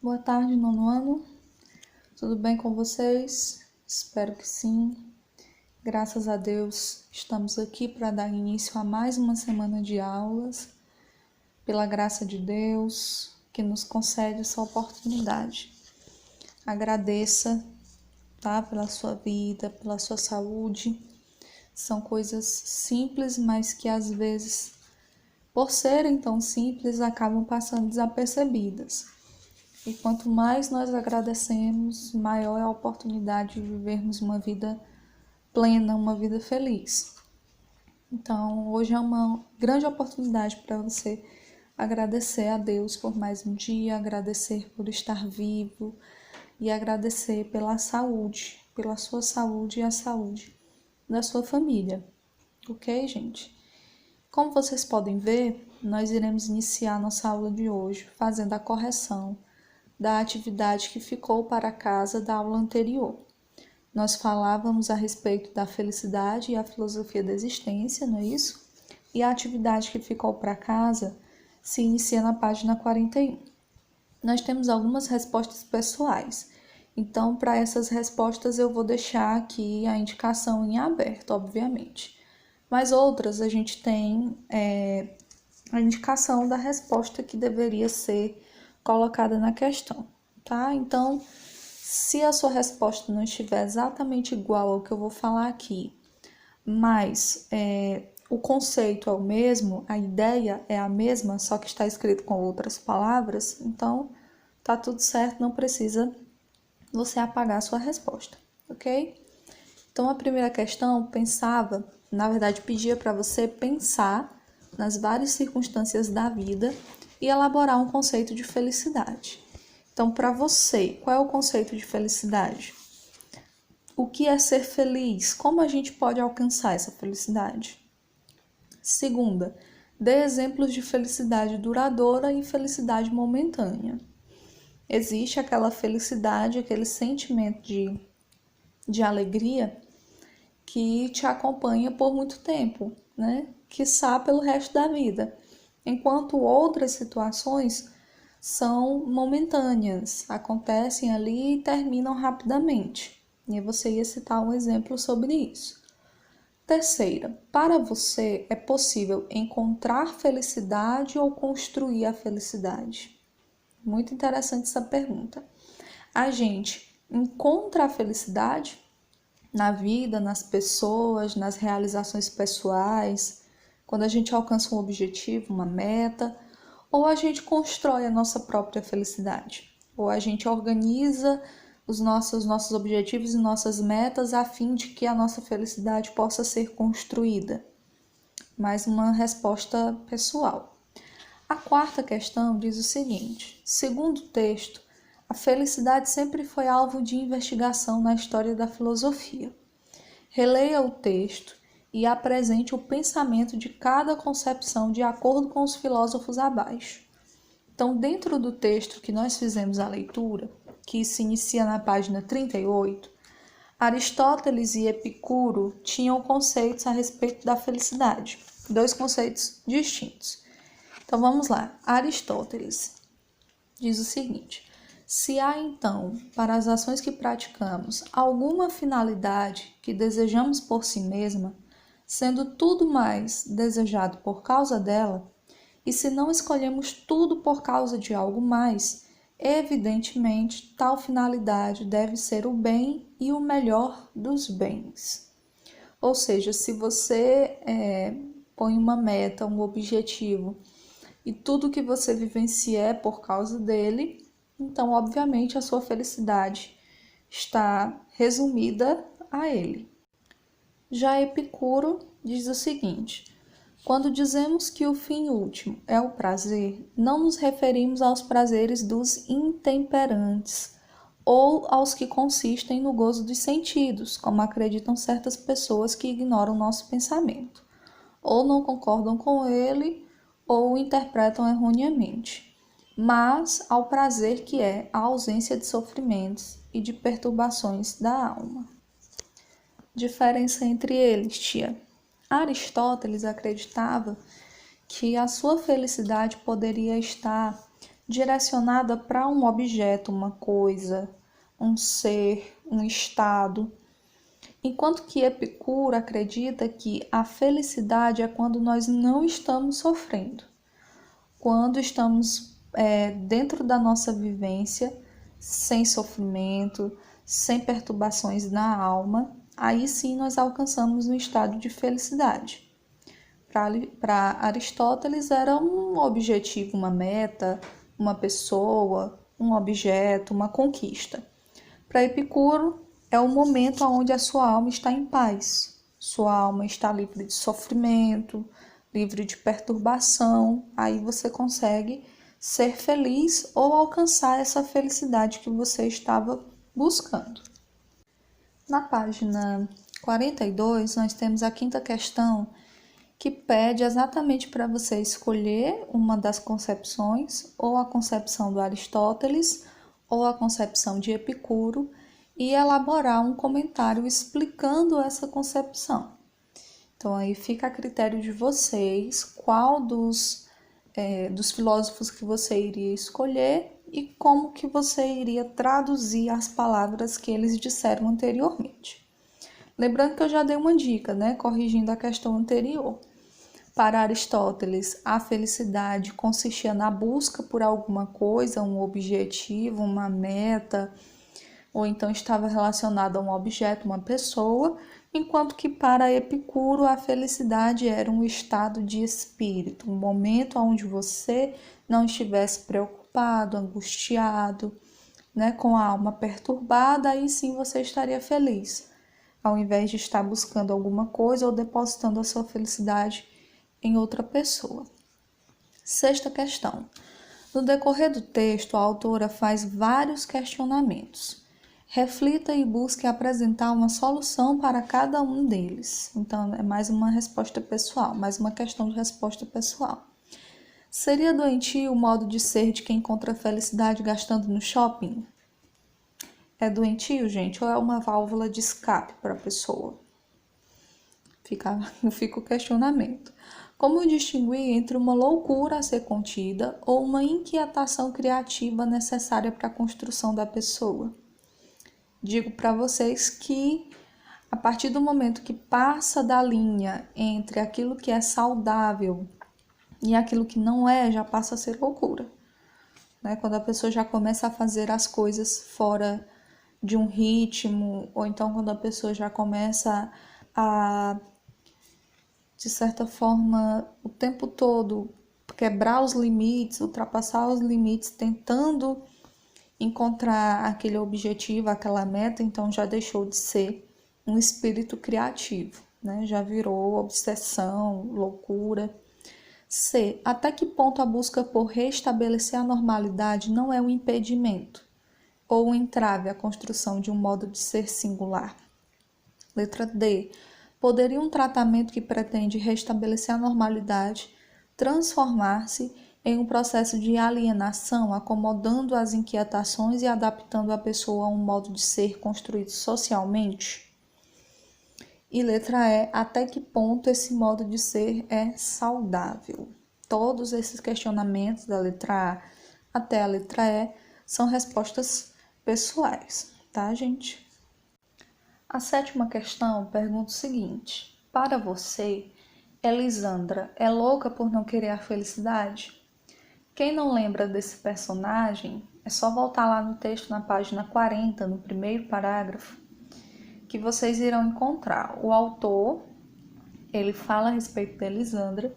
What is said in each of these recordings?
Boa tarde, nono ano. Tudo bem com vocês? Espero que sim. Graças a Deus, estamos aqui para dar início a mais uma semana de aulas. Pela graça de Deus, que nos concede essa oportunidade. Agradeça, tá? Pela sua vida, pela sua saúde. São coisas simples, mas que às vezes, por serem tão simples, acabam passando desapercebidas. E quanto mais nós agradecemos, maior é a oportunidade de vivermos uma vida plena, uma vida feliz. Então, hoje é uma grande oportunidade para você agradecer a Deus por mais um dia, agradecer por estar vivo e agradecer pela saúde, pela sua saúde e a saúde da sua família. Ok, gente? Como vocês podem ver, nós iremos iniciar nossa aula de hoje fazendo a correção da atividade que ficou para casa da aula anterior. Nós falávamos a respeito da felicidade e a filosofia da existência, não é isso? E a atividade que ficou para casa se inicia na página 41. Nós temos algumas respostas pessoais. Então, para essas respostas, eu vou deixar aqui a indicação em aberto, obviamente. Mas outras, a gente tem a indicação da resposta que deveria ser colocada na questão, tá? Então, se a sua resposta não estiver exatamente igual ao que eu vou falar aqui, mas o conceito é o mesmo, a ideia é a mesma, só que está escrito com outras palavras, então tá tudo certo, não precisa você apagar a sua resposta, ok? Então, a primeira questão pedia para você pensar nas várias circunstâncias da vida e elaborar um conceito de felicidade. Então, para você, qual é o conceito de felicidade? O que é ser feliz? Como a gente pode alcançar essa felicidade? Segunda, dê exemplos de felicidade duradoura e felicidade momentânea. Existe aquela felicidade, aquele sentimento de alegria que te acompanha por muito tempo, né? Quiçá pelo resto da vida. Enquanto outras situações são momentâneas, acontecem ali e terminam rapidamente. E você ia citar um exemplo sobre isso. Terceira, para você é possível encontrar felicidade ou construir a felicidade? Muito interessante essa pergunta. A gente encontra a felicidade na vida, nas pessoas, nas realizações pessoais, quando a gente alcança um objetivo, uma meta, ou a gente constrói a nossa própria felicidade, ou a gente organiza os nossos objetivos e nossas metas a fim de que a nossa felicidade possa ser construída. Mais uma resposta pessoal. A quarta questão diz o seguinte: segundo o texto, a felicidade sempre foi alvo de investigação na história da filosofia. Releia o texto e apresente o pensamento de cada concepção de acordo com os filósofos abaixo. Então, dentro do texto que nós fizemos a leitura, que se inicia na página 38, Aristóteles e Epicuro tinham conceitos a respeito da felicidade, dois conceitos distintos. Então, vamos lá. Aristóteles diz o seguinte: se há, então, para as ações que praticamos, alguma finalidade que desejamos por si mesma, sendo tudo mais desejado por causa dela, e se não escolhemos tudo por causa de algo mais, evidentemente, tal finalidade deve ser o bem e o melhor dos bens. Ou seja, se você põe uma meta, um objetivo, e tudo que você vivencia é por causa dele, então, obviamente, a sua felicidade está resumida a ele. Já Epicuro diz o seguinte: quando dizemos que o fim último é o prazer, não nos referimos aos prazeres dos intemperantes ou aos que consistem no gozo dos sentidos, como acreditam certas pessoas que ignoram nosso pensamento, ou não concordam com ele, ou o interpretam erroneamente, mas ao prazer que é a ausência de sofrimentos e de perturbações da alma. Diferença entre eles, tia. Aristóteles acreditava que a sua felicidade poderia estar direcionada para um objeto, uma coisa, um ser, um estado. Enquanto que Epicuro acredita que a felicidade é quando nós não estamos sofrendo, quando estamos dentro da nossa vivência, sem sofrimento, sem perturbações na alma, aí sim nós alcançamos um estado de felicidade. Para Aristóteles era um objetivo, uma meta, uma pessoa, um objeto, uma conquista. Para Epicuro é o momento onde a sua alma está em paz, sua alma está livre de sofrimento, livre de perturbação, aí você consegue ser feliz ou alcançar essa felicidade que você estava buscando. Na página 42, nós temos a quinta questão, que pede exatamente para você escolher uma das concepções, ou a concepção do Aristóteles, ou a concepção de Epicuro, e elaborar um comentário explicando essa concepção. Então, aí fica a critério de vocês qual dos filósofos que você iria escolher e como que você iria traduzir as palavras que eles disseram anteriormente. Lembrando que eu já dei uma dica, né, corrigindo a questão anterior. Para Aristóteles, a felicidade consistia na busca por alguma coisa, um objetivo, uma meta, ou então estava relacionada a um objeto, uma pessoa, enquanto que para Epicuro a felicidade era um estado de espírito, um momento onde você não estivesse preocupado, angustiado, né, com a alma perturbada, aí sim você estaria feliz, ao invés de estar buscando alguma coisa ou depositando a sua felicidade em outra pessoa. Sexta questão. No decorrer do texto, a autora faz vários questionamentos. Reflita e busque apresentar uma solução para cada um deles. Então, é mais uma resposta pessoal, mais uma questão de resposta pessoal. Seria doentio o modo de ser de quem encontra felicidade gastando no shopping? É doentio, gente, ou é uma válvula de escape para a pessoa? Fica o questionamento. Como distinguir entre uma loucura a ser contida ou uma inquietação criativa necessária para a construção da pessoa? Digo para vocês que a partir do momento que passa da linha entre aquilo que é saudável e aquilo que não é, já passa a ser loucura, né? Quando a pessoa já começa a fazer as coisas fora de um ritmo, ou então quando a pessoa já começa a, de certa forma, o tempo todo quebrar os limites, ultrapassar os limites, tentando encontrar aquele objetivo, aquela meta, então já deixou de ser um espírito criativo, né? Já virou obsessão, loucura. C. Até que ponto a busca por restabelecer a normalidade não é um impedimento ou um entrave à construção de um modo de ser singular? Letra D. Poderia um tratamento que pretende restabelecer a normalidade transformar-se em um processo de alienação, acomodando as inquietações e adaptando a pessoa a um modo de ser construído socialmente? E letra E. Até que ponto esse modo de ser é saudável? Todos esses questionamentos da letra A até a letra E são respostas pessoais, tá, gente? A sétima questão pergunta o seguinte: para você, Elisandra é louca por não querer a felicidade? Quem não lembra desse personagem, é só voltar lá no texto na página 40, no primeiro parágrafo, que vocês irão encontrar. O autor, ele fala a respeito de Elisandra,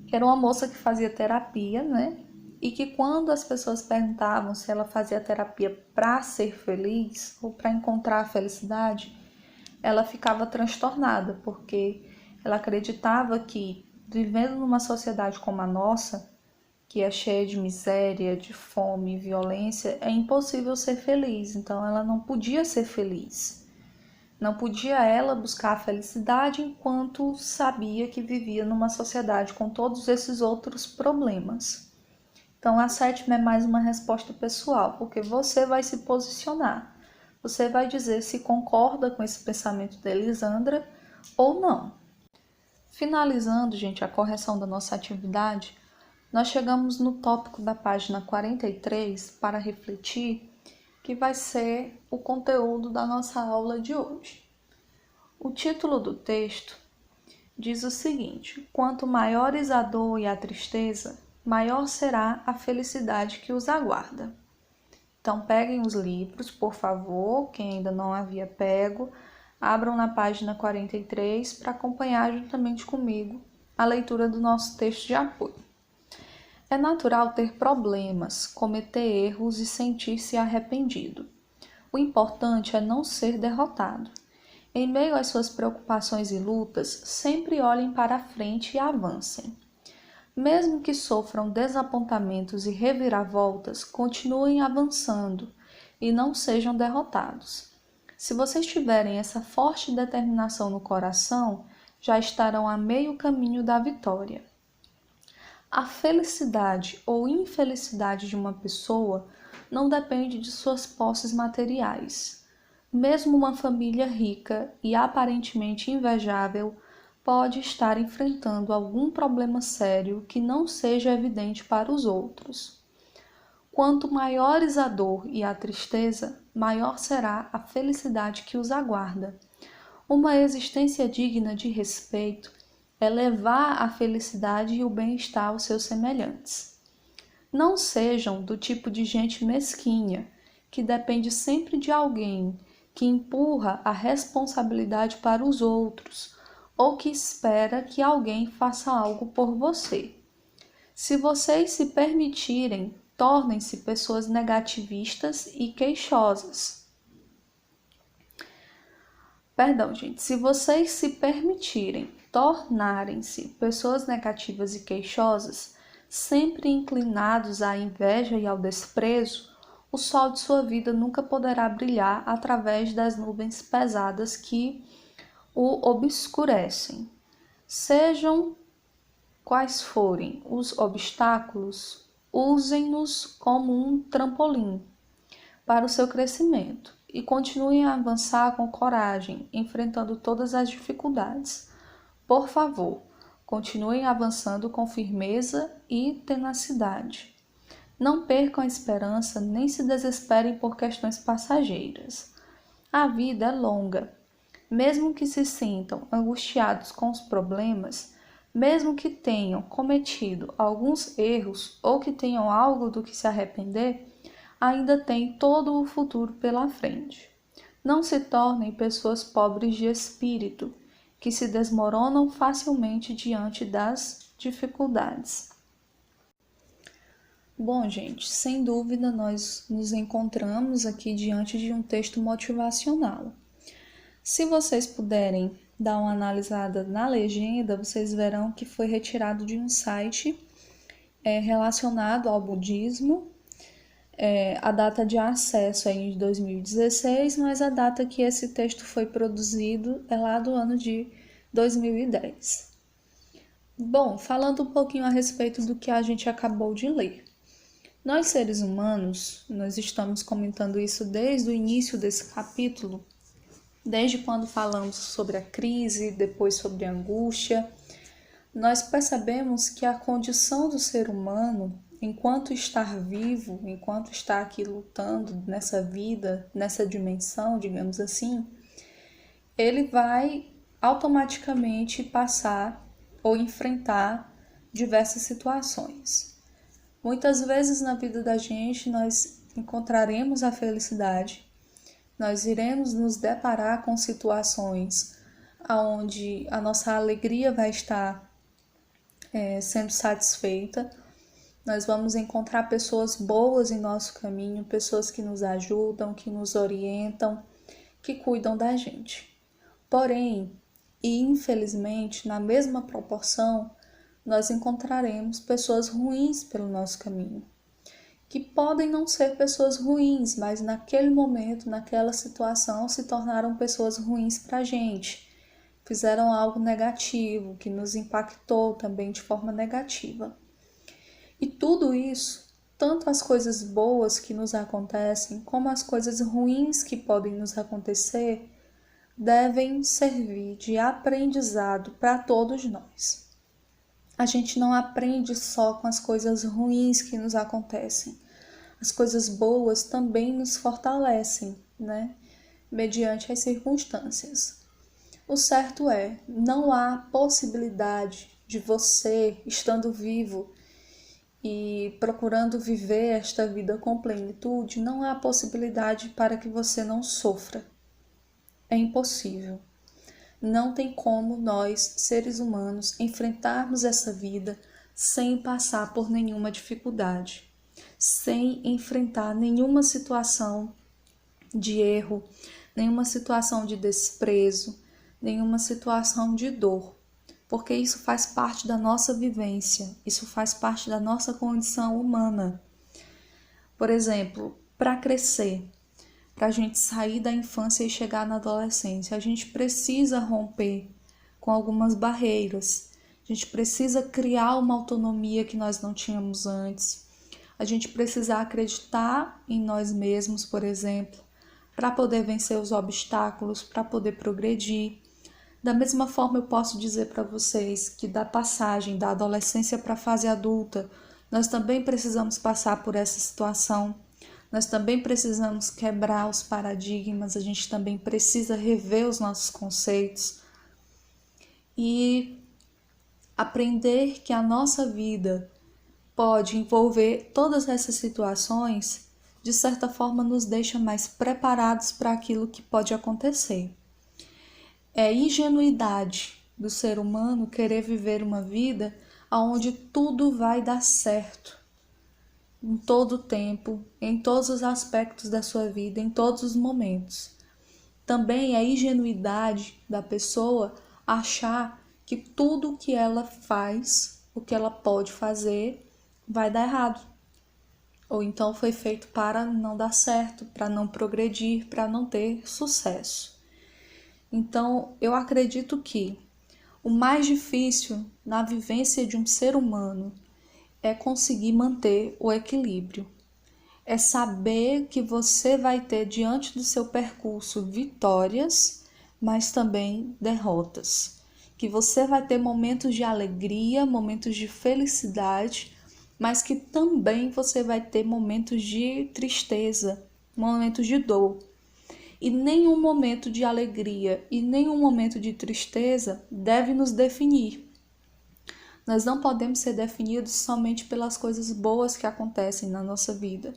que era uma moça que fazia terapia, né? E que quando as pessoas perguntavam se ela fazia terapia para ser feliz ou para encontrar a felicidade, ela ficava transtornada, porque ela acreditava que, vivendo numa sociedade como a nossa, que é cheia de miséria, de fome e violência, é impossível ser feliz. Então ela não podia ser feliz. Não podia ela buscar a felicidade enquanto sabia que vivia numa sociedade com todos esses outros problemas. Então a sétima é mais uma resposta pessoal, porque você vai se posicionar. Você vai dizer se concorda com esse pensamento da Elisandra ou não. Finalizando, gente, a correção da nossa atividade, nós chegamos no tópico da página 43 para refletir, que vai ser o conteúdo da nossa aula de hoje. O título do texto diz o seguinte: quanto maiores a dor e a tristeza, maior será a felicidade que os aguarda. Então, peguem os livros, por favor, quem ainda não havia pego, abram na página 43 para acompanhar juntamente comigo a leitura do nosso texto de apoio. É natural ter problemas, cometer erros e sentir-se arrependido. O importante é não ser derrotado. Em meio às suas preocupações e lutas, sempre olhem para a frente e avancem. Mesmo que sofram desapontamentos e reviravoltas, continuem avançando e não sejam derrotados. Se vocês tiverem essa forte determinação no coração, já estarão a meio caminho da vitória. A felicidade ou infelicidade de uma pessoa não depende de suas posses materiais. Mesmo uma família rica e aparentemente invejável pode estar enfrentando algum problema sério que não seja evidente para os outros. Quanto maiores a dor e a tristeza, maior será a felicidade que os aguarda. Uma existência digna de respeito é levar a felicidade e o bem-estar aos seus semelhantes. Não sejam do tipo de gente mesquinha, que depende sempre de alguém, que empurra a responsabilidade para os outros, ou que espera que alguém faça algo por você. Se vocês se permitirem, tornem-se pessoas negativistas e queixosas. Se vocês se permitirem tornarem-se pessoas negativas e queixosas, sempre inclinados à inveja e ao desprezo, o sol de sua vida nunca poderá brilhar através das nuvens pesadas que o obscurecem. Sejam quais forem os obstáculos, usem-nos como um trampolim para o seu crescimento e continuem a avançar com coragem, enfrentando todas as dificuldades. Por favor, continuem avançando com firmeza e tenacidade. Não percam a esperança nem se desesperem por questões passageiras. A vida é longa. Mesmo que se sintam angustiados com os problemas, mesmo que tenham cometido alguns erros ou que tenham algo do que se arrepender, ainda tem todo o futuro pela frente. Não se tornem pessoas pobres de espírito, que se desmoronam facilmente diante das dificuldades. Bom, gente, sem dúvida nós nos encontramos aqui diante de um texto motivacional. Se vocês puderem dar uma analisada na legenda, vocês verão que foi retirado de um site relacionado ao budismo. A data de acesso é em 2016, mas a data que esse texto foi produzido é lá do ano de 2010. Bom, falando um pouquinho a respeito do que a gente acabou de ler. Nós, seres humanos, nós estamos comentando isso desde o início desse capítulo, desde quando falamos sobre a crise, depois sobre a angústia. Nós percebemos que a condição do ser humano, enquanto estar vivo, enquanto está aqui lutando nessa vida, nessa dimensão, digamos assim, ele vai automaticamente passar ou enfrentar diversas situações. Muitas vezes na vida da gente nós encontraremos a felicidade, nós iremos nos deparar com situações onde a nossa alegria vai estar sendo satisfeita, nós vamos encontrar pessoas boas em nosso caminho, pessoas que nos ajudam, que nos orientam, que cuidam da gente. Porém, e infelizmente, na mesma proporção, nós encontraremos pessoas ruins pelo nosso caminho, que podem não ser pessoas ruins, mas naquele momento, naquela situação, se tornaram pessoas ruins para a gente, fizeram algo negativo, que nos impactou também de forma negativa. E tudo isso, tanto as coisas boas que nos acontecem, como as coisas ruins que podem nos acontecer, devem servir de aprendizado para todos nós. A gente não aprende só com as coisas ruins que nos acontecem. As coisas boas também nos fortalecem, né? Mediante as circunstâncias. O certo é, não há possibilidade de você, estando vivo e procurando viver esta vida com plenitude, não há possibilidade para que você não sofra. É impossível. Não tem como nós, seres humanos, enfrentarmos essa vida sem passar por nenhuma dificuldade, sem enfrentar nenhuma situação de erro, nenhuma situação de desprezo, nenhuma situação de dor, porque isso faz parte da nossa vivência, isso faz parte da nossa condição humana. Por exemplo, para crescer, para a gente sair da infância e chegar na adolescência, a gente precisa romper com algumas barreiras. A gente precisa criar uma autonomia que nós não tínhamos antes. A gente precisa acreditar em nós mesmos, por exemplo, para poder vencer os obstáculos, para poder progredir. Da mesma forma, eu posso dizer para vocês que da passagem da adolescência para a fase adulta, nós também precisamos passar por essa situação. Nós também precisamos quebrar os paradigmas, a gente também precisa rever os nossos conceitos e aprender que a nossa vida pode envolver todas essas situações, de certa forma nos deixa mais preparados para aquilo que pode acontecer. É ingenuidade do ser humano querer viver uma vida onde tudo vai dar certo, em todo o tempo, em todos os aspectos da sua vida, em todos os momentos. Também é ingenuidade da pessoa achar que tudo o que ela faz, o que ela pode fazer, vai dar errado. Ou então foi feito para não dar certo, para não progredir, para não ter sucesso. Então, eu acredito que o mais difícil na vivência de um ser humano é conseguir manter o equilíbrio. É saber que você vai ter diante do seu percurso vitórias, mas também derrotas. Que você vai ter momentos de alegria, momentos de felicidade, mas que também você vai ter momentos de tristeza, momentos de dor. E nenhum momento de alegria e nenhum momento de tristeza deve nos definir. Nós não podemos ser definidos somente pelas coisas boas que acontecem na nossa vida,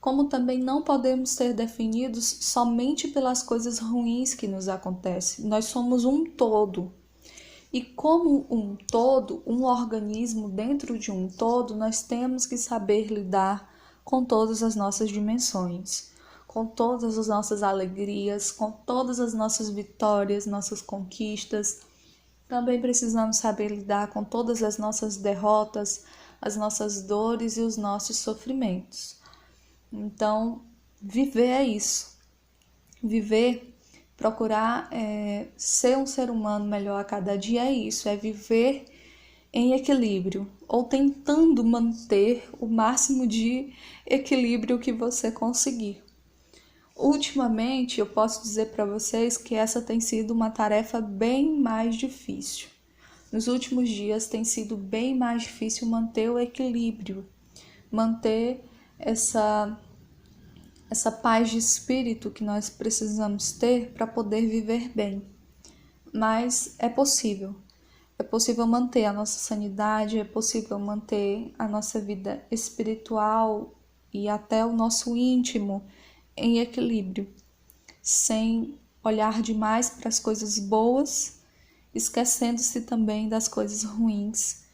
como também não podemos ser definidos somente pelas coisas ruins que nos acontecem. Nós somos um todo. E como um todo, um organismo dentro de um todo, nós temos que saber lidar com todas as nossas dimensões, com todas as nossas alegrias, com todas as nossas vitórias, nossas conquistas. Também precisamos saber lidar com todas as nossas derrotas, as nossas dores e os nossos sofrimentos. Então, viver é isso. Viver, procurar ser um ser humano melhor a cada dia é isso, é viver em equilíbrio, ou tentando manter o máximo de equilíbrio que você conseguir. Ultimamente, eu posso dizer para vocês que essa tem sido uma tarefa bem mais difícil. Nos últimos dias tem sido bem mais difícil manter o equilíbrio, manter essa paz de espírito que nós precisamos ter para poder viver bem. Mas é possível. É possível manter a nossa sanidade, é possível manter a nossa vida espiritual e até o nosso íntimo em equilíbrio, sem olhar demais para as coisas boas, esquecendo-se também das coisas ruins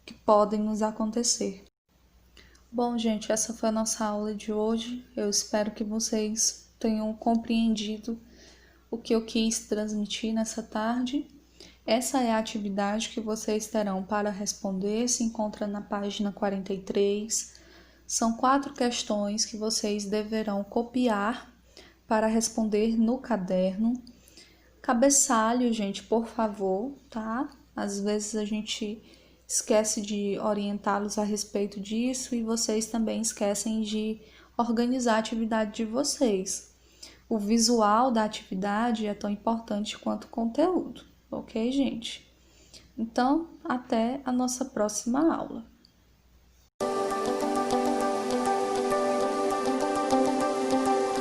que podem nos acontecer. Bom, gente, essa foi a nossa aula de hoje. Eu espero que vocês tenham compreendido o que eu quis transmitir nessa tarde. Essa é a atividade que vocês terão para responder, se encontra na página 43. São 4 questões que vocês deverão copiar para responder no caderno. Cabeçalho, gente, por favor, tá? Às vezes a gente esquece de orientá-los a respeito disso e vocês também esquecem de organizar a atividade de vocês. O visual da atividade é tão importante quanto o conteúdo, ok, gente? Então, até a nossa próxima aula.